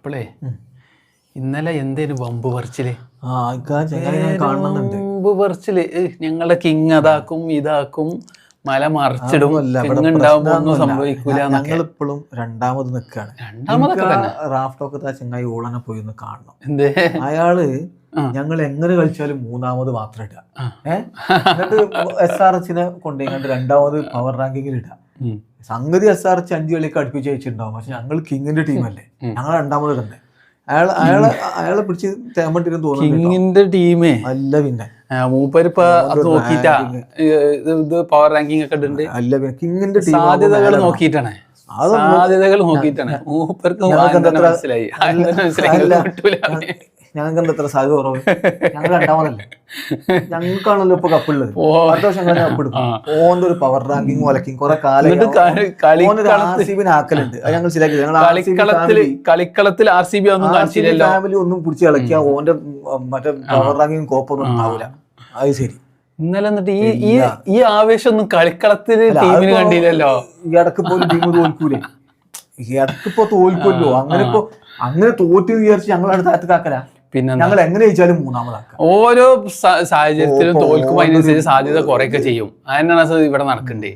അപ്പളേ ഇന്നലെ എന്തേലും വമ്പ് പറിച്ചില് കാണുന്നുണ്ട്. വമ്പ് പറിച്ചില് ഞങ്ങളുടെ കിങ് അതാക്കും ഇതാക്കും മല മറിച്ചിടും ഉണ്ടാവുമ്പോ ഒന്നും സംഭവിക്കൂല. ഞങ്ങളിപ്പോഴും രണ്ടാമത് നിൽക്കാണ്. റാഫ്റ്റൊക്കെ ചെങ്ങായി ഓളനെ പോയി ഒന്ന് കാണണം. എന്തേ അയാള് ഞങ്ങൾ എങ്ങനെ കളിച്ചാലും മൂന്നാമത് മാത്രം ഇടുക. എന്നിട്ട് SRH കൊണ്ടുപോയി രണ്ടാമത് പവർ റാങ്കിങ്ങിൽ ഇടുക. സംഗതി SRH 5 കളിയൊക്കെ അടുപ്പിച്ച് അയച്ചിട്ടുണ്ടാവും. പക്ഷെ ഞങ്ങൾ കിങ്ങിന്റെ ടീമല്ലേ, ഞങ്ങൾ രണ്ടാമത് ഇടണ്ടേ. അയാളെ പിടിച്ച് തേമ്പട്ടിരും തോന്നുന്നു ടീമേ അല്ല. പിന്നെ മൂപ്പരിപ്പ നോക്കിട്ടാ ഇത് പവർ റാങ്കിങ് ഒക്കെ ഇടുന്നുണ്ട്. അല്ല പിന്നെ കിങ്ങിന്റെ സാധ്യതകൾ നോക്കിയിട്ടാണ് മൂപ്പർക്ക് മനസ്സിലായി. ഞങ്ങൾക്ക് എന്താ എത്ര സാധ്യത കുറവ്? ഞങ്ങൾ രണ്ടാമതല്ലേ, ഞങ്ങൾക്കാണല്ലോ ഇപ്പൊ കപ്പുള്ളത്. അടുത്ത വർഷം കപ്പെടുക്കും. ഓന്റെ ഒരു പവർ റാങ്കിങ് വലക്കും കുറെ കാലം ആക്കലുണ്ട്. അത് ഞങ്ങൾ ശരിയാക്കി. കളിക്കളത്തിൽ RCB ഫാമിലി ഒന്നും പിടിച്ച് കളിക്കുക. ഓന്റെ മറ്റേ പവർ റാങ്കിങ് കോപ്പൊന്നും ഉണ്ടാവില്ല. അത് ശരി. ഇന്നലെ എന്നിട്ട് ഈ ആവേശം ഒന്നും കളിക്കളത്തില് ടീമിന് കണ്ടില്ലല്ലോ. ഈ ഇടക്ക് പോലും ടീം തോൽക്കൂലേ? ഇടക്കിപ്പോ തോൽക്കുമല്ലോ. അങ്ങനെ തോറ്റു വിചാരിച്ച് ഞങ്ങളടുത്ത് താഴത്തേക്കാക്കല. പിന്നെ ഞങ്ങൾ എങ്ങനെ ജയിച്ചാലും മൂന്നാമതാക്കാം. ഓരോ സാഹചര്യത്തിലും തോൽക്കുമ്പോ അതിനനുസരിച്ച് സാധ്യത കുറയൊക്കെ ചെയ്യും. അതന്നെയാണ് ഇവിടെ നടക്കണ്ടേ.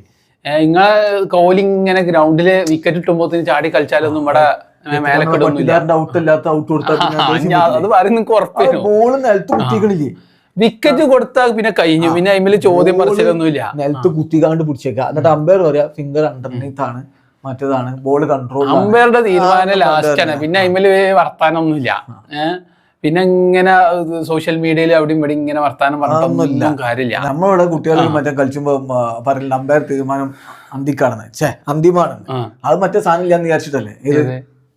നിങ്ങളെ കോഹ്ലി ഇങ്ങനെ ഗ്രൗണ്ടില് വിക്കറ്റ് ഇട്ടുമ്പോ ചാടി കളിച്ചാലൊന്നും ഇവിടെ അത് പറയുന്ന ഉറപ്പില്ല. ബോള് നിലത്ത് കുത്തിക്കണില്ലേ? വിക്കറ്റ് കൊടുത്താൽ പിന്നെ കഴിഞ്ഞു. പിന്നെ അതിൽ ചോദ്യം പറച്ചിലൊന്നുമില്ല. നിലത്ത് കുത്തിക്കാണ്ട് പിടിച്ചേക്കാം. എന്നിട്ട് അമ്പയർ പറയാ ഫിംഗർ അണ്ടർനീത്ത് ആണ്, മറ്റേതാണ് ബോള് കൺട്രോൾ. അമ്പയറുടെ തീരുമാനം ലാസ്റ്റ് ആണ്. പിന്നെ അതിൽ വർത്താനൊന്നുമില്ല. പിന്നെ ഇങ്ങനെ സോഷ്യൽ മീഡിയയിൽ അവിടെയും ഇവിടെ ഇങ്ങനെ വർത്താനം പറഞ്ഞൊന്നും കാര്യമില്ല. നമ്മളിവിടെ കുട്ടികൾ മറ്റേ കളിച്ചുമ്പോ പറയില്ല അമ്പയർ തീരുമാനം അന്തിക്കാണെന്ന്. അന്തിമാണ് അത് മറ്റേ സാധനം ഇല്ലാന്ന് വിചാരിച്ചിട്ടല്ലേ. ഇത്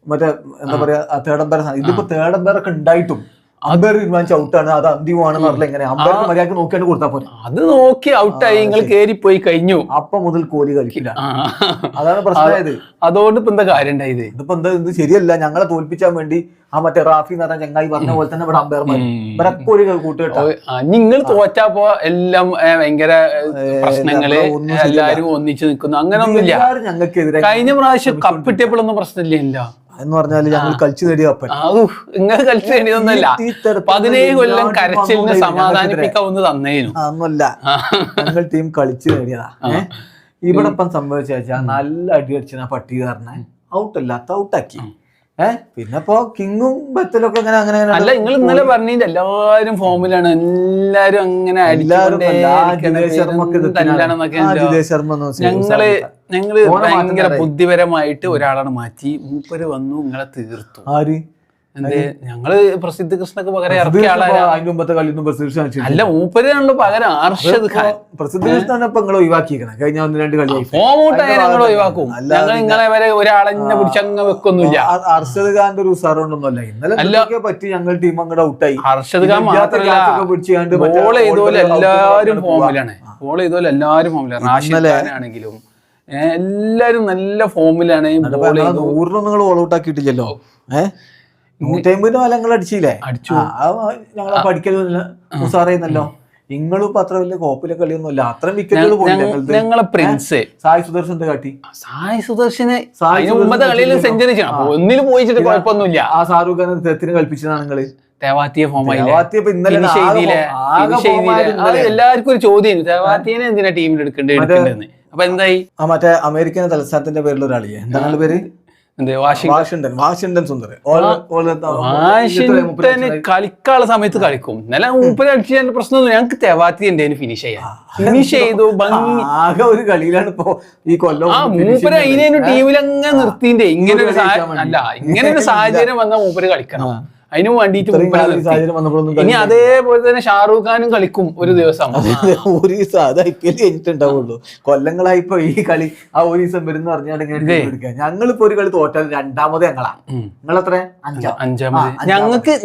മറ്റേ എന്താ പറയാ തേർഡ് അമ്പയർ സാധനം. ഇതിപ്പോ തേർഡ് അമ്പയർ ഒക്കെ ഉണ്ടായിട്ടും അമ്പയർ തീരുമാനിച്ച ഔട്ടാണ്, അത് അന്തിമാണെന്ന് പറഞ്ഞാൽ എങ്ങനെ അമ്പയർക്ക് മര്യാദക്ക് നോക്കിയാണ് കൊടുത്താൽ പോലെ. അത് നോക്കി ഔട്ടായി നിങ്ങൾ കേറിപ്പോയി കഴിഞ്ഞു. അപ്പൊ മുതൽ കോഹ്ലി കളിക്കില്ല. അതാണ് പ്രശ്നമായത്. അതുകൊണ്ട് ഇപ്പൊ എന്താ കാര്യം ഉണ്ടായത്? ഇതിപ്പോ എന്താ ഇത് ശരിയല്ല. ഞങ്ങളെ തോൽപ്പിച്ചാൻ വേണ്ടി ആ മറ്റേ റാഫി എന്ന് പറഞ്ഞ ചങ്ങായി പറഞ്ഞ പോലെ തന്നെ ഇവിടെ അമ്പയർമാർ ഇവരൊക്കെ ഒരു കൂട്ടുകെട്ടാ. നിങ്ങൾ തോറ്റാപ്പോ എല്ലാം ഭയങ്കര പ്രശ്നങ്ങള്, എല്ലാരും ഒന്നിച്ചു നിൽക്കുന്നു, അങ്ങനൊന്നുമില്ല. ഞങ്ങൾക്കെതിരെ കഴിഞ്ഞ പ്രാവശ്യം കപ്പിട്ടിയപ്പോഴൊന്നും പ്രശ്നമില്ല എന്ന് പറഞ്ഞാല് ഞങ്ങൾ കളിച്ചു നേടിയ കപ്പൻ. നിങ്ങൾ കളിച്ചു നേടിയതൊന്നുമല്ല. 17 കൊല്ലം കരച്ചിലിന് സമാധാനിപ്പിക്കാവുന്ന തന്നേനു. അതൊന്നുമല്ല, ഞങ്ങൾ ടീം കളിച്ചു നേടിയതാ. ഇവിടെ ഇപ്പം സംഭവിച്ച വെച്ചാൽ നല്ല അടി അടിച്ചാ പട്ടികാരനെ ഔട്ടല്ലാത്ത ഔട്ടാക്കി. പിന്നെ ഇപ്പൊ കിങ്ങും ബത്തലൊക്കെ അങ്ങനെ അങ്ങനെ അല്ല. നിങ്ങൾ ഇന്നലെ പറഞ്ഞില്ല എല്ലാരും ഫോമിലാണ്, എല്ലാരും അങ്ങനെ ഞങ്ങള് ഭയങ്കര ബുദ്ധിപരമായിട്ട് ഒരാളാണ് മാറ്റി. മൂപ്പര് വന്നു നിങ്ങളെ തീർത്തു. ആര്? ഞങ്ങള് പ്രസിദ്ധ കൃഷ്ണക്ക് പകരം ഇറക്കിയ ആളാണ്. അല്ല, മൂപ്പരാണല്ലോ പകരം അർഷദ് ഖാൻ. പ്രസിദ്ധ കൃഷ്ണ നിങ്ങൾ ഒഴിവാക്കിയിരിക്കണം. കഴിഞ്ഞ 1-2 കളിയായി ഫോമൗട്ടായി ഞങ്ങൾ ഒഴിവാക്കും. ഞങ്ങൾ നിങ്ങളെ വരെ ഒരാളെ പിടിച്ചങ്ങ് വെക്കൊന്നുമില്ല. അർഷദ് ഖാന്റെ ഒരു ഉസാറൊണ്ടൊന്നുമല്ല. ഇന്നലെ പറ്റി ഞങ്ങൾ ടീം അങ്ങോട്ട് ഔട്ടായി. അർഷദ് ഖാൻ മാത്രമല്ല, ബോൾ ചെയ്തോലെ എല്ലാരും ഫോമിലാണ്. ബോൾ ചെയ്തോലെ എല്ലാരും ഫോമിലാണ്. റാഷിദ് ഖാനാണെങ്കിലും എല്ലാരും നല്ല ഫോമിലാണ്. നിങ്ങൾ ഓൾ ഔട്ട് ആക്കിയിട്ടില്ലല്ലോ. 150 ഫലങ്ങൾ അടിച്ചില്ലേ? അടിച്ചു. ഞങ്ങളെ പഠിക്കലൊന്നുമില്ല, ഉസാറായിരുന്നല്ലോ. നിങ്ങളും ഇപ്പൊ അത്ര വലിയ കോപ്പിലെ കളിയൊന്നുമില്ല. അത്രയും വിക്കറ്റുകൾ പോയില്ല. ഞങ്ങളെ പ്രിൻസ് സായി സുദർശൻ കാട്ടി. സായി സുദർശന് കളിയിൽ സെഞ്ചുറി ചെയ്യണം. ഒന്നിലും പോയിച്ചിട്ട് കുഴപ്പമൊന്നുമില്ല. ആ ഷാറൂഖ് ഖാൻ തെത്തിന് കളിപ്പിച്ചതാണ് നിങ്ങള്. തേവാത്തിയെ എല്ലാവർക്കും ഒരു ചോദ്യം, തേവാത്തിയെ എന്തിനാ ടീമിൽ എടുക്കേണ്ടത്? അപ്പൊ എന്തായി? മറ്റേ അമേരിക്കൻ തലസ്ഥാനത്തിന്റെ പേരിൽ ഒരാളിയെ എന്താണ് പേര്? വാഷിംഗ്ടൺ സുന്ദർ. വാഷിംഗ്ടന് കളിക്കാനുള്ള സമയത്ത് കളിക്കും. ഇന്നലെ മൂപ്പര് അടിച്ചതിന്റെ പ്രശ്നമൊന്നും ഞങ്ങൾക്ക് തെവാത്തി എന്തേലും ഫിനിഷ് ചെയ്തു. ആകെ ഒരു കളിയിലാണ് ഇപ്പൊ ഈ കൊല്ലം. മൂപ്പര് അതിനു ടീമിൽ അങ്ങനെ നിർത്തിൻ്റെ. ഇങ്ങനെ ഒരു സാഹചര്യം വന്നാൽ മൂപ്പര് കളിക്കണം. അതിനും വേണ്ടിട്ട് ഇനി അതേപോലെ തന്നെ ഷാറൂഖ് ഖാനും കളിക്കും ഒരു ദിവസം. ഒരു ദിവസം അത് IPL കഴിഞ്ഞിട്ടുണ്ടാവുള്ളൂ. കൊല്ലങ്ങളായി ഇപ്പൊ ഈ കളി ആ ഒരു ദിവസം വരുന്ന പറഞ്ഞാൽ ഞങ്ങളിപ്പോ ഒരു കളി തോറ്റാൽ രണ്ടാമത് ഞങ്ങളാ. നിങ്ങളെത്ര? അഞ്ചാമത്.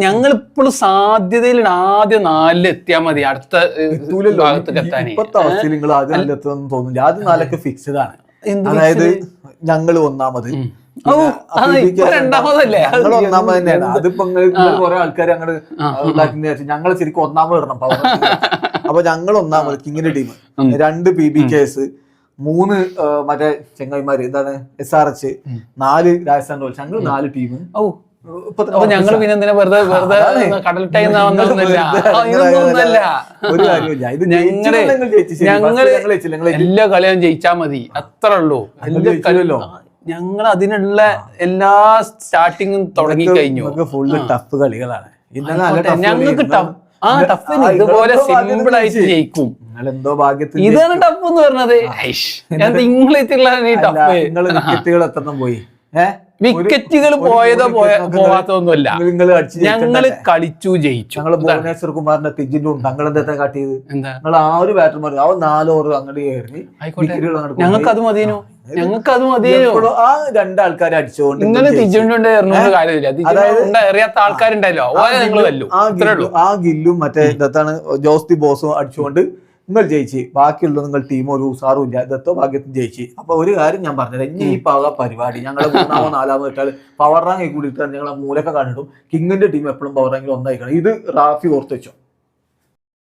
ഞങ്ങളിപ്പോഴും സാധ്യതയിലാണ് ആദ്യം 4 എത്തിയാൽ മതി. അടുത്ത ഭാഗത്തേക്ക് എത്താൻ ഇപ്പത്തെ അവസ്ഥയിൽ നിങ്ങൾ ആദ്യം 4 എത്തുമെന്ന് തോന്നുന്നില്ല. ആദ്യം 4 ഫിക്സ്ഡ് ആണ്. അതായത് ഞങ്ങള് ഒന്നാമത്, രണ്ടാമതല്ലേ? ഞങ്ങൾ ഒന്നാമത് തന്നെയാണ്. അതിപ്പോ കുറെ ആൾക്കാർ അങ്ങോട്ട് ഉണ്ടാക്കുന്ന ഞങ്ങൾ ശരിക്കും ഒന്നാമത് ഇടണം. അപ്പൊ ഞങ്ങൾ ഒന്നാമത് കിങ്ങിന്റെ ടീം, 2 PBKs, 3 മറ്റേ ചെങ്ങായിമാര് എന്താണ് SRH, 4 രാജസ്ഥാൻ റോയൽസ്. ഞങ്ങൾ 4 ടീം. അപ്പൊ ഞങ്ങൾ പിന്നെ എന്തിനാ വെറുതെ കടലിട്ടായിന്നൊന്നുമില്ല. ഒരു കാര്യമില്ല. ഇത് ഞങ്ങള് എല്ലാ കളിയും ജയിച്ചാ മതി, അത്ര ഉള്ളൂ. ഞങ്ങൾ അതിനുള്ള എല്ലാ സ്റ്റാർട്ടിങ്ങും തുടങ്ങി കഴിഞ്ഞു. ഫുള്ള് ടഫ് കളികളാണ്. ഞങ്ങൾക്ക് ടഫ് ഇതുപോലെ സിമ്പിൾ ആയിട്ട് ജയിക്കും. എന്തോ ഭാഗ്യത്തിൽ ഇതാണ് ടഫ് എന്ന് പറഞ്ഞത്. ഇംഗ്ലീഷുള്ള ടഫ്. വിക്കറ്റുകൾ എത്ര പോയി? വിക്കറ്റുകൾ പോയതോ പോവാത്തൊന്നുമല്ല. ഞങ്ങള് കളിച്ചു ജയിച്ചു. ഞങ്ങള് ഭുവനേശ്വർ കുമാറിന്റെ പിജിലും തങ്ങൾ എന്താ കാട്ടിയത്? നിങ്ങൾ ആ ഒരു ബാറ്റർമാർ 4 ഓവർ അങ്ങോട്ട് കയറി. ഞങ്ങൾക്ക് അത് മതിയോ? ഞങ്ങൾക്ക് അത് മതിയോ? ആ 2 ആൾക്കാരെ അടിച്ചുകൊണ്ട് ഇങ്ങനെ തിരിച്ചുകൊണ്ട് കാര്യമില്ല. അറിയാത്ത ആൾക്കാരുണ്ടല്ലോ, ആ ഗില്ലും മറ്റേ ഇതാണ് ജോസ് ദി ബോസും അടിച്ചുകൊണ്ട് നിങ്ങൾ ജയിച്ച്. ബാക്കിയുള്ള നിങ്ങൾ ടീം ഒരു ഉസാറും ഇല്ല. ഇതോ ഭാഗ്യത്തിന് ജയിച്ച്. അപ്പൊ ഒരു കാര്യം ഞാൻ പറഞ്ഞത്, ഇനി ഈ പരിപാടി ഞങ്ങൾ 3-ാമോ 4-ാമോ ഇട്ടാൽ പവർ റാങ്ക് കൂടി ഇട്ടാൽ ഞങ്ങൾ മൂലൊക്കെ കണ്ടിട്ടും കിങ്ങിന്റെ ടീം എപ്പോഴും പവർ റാങ്കിൽ ഒന്നായിക്കണം. ഇത് റാഫി ഓർത്ത് വെച്ചോ.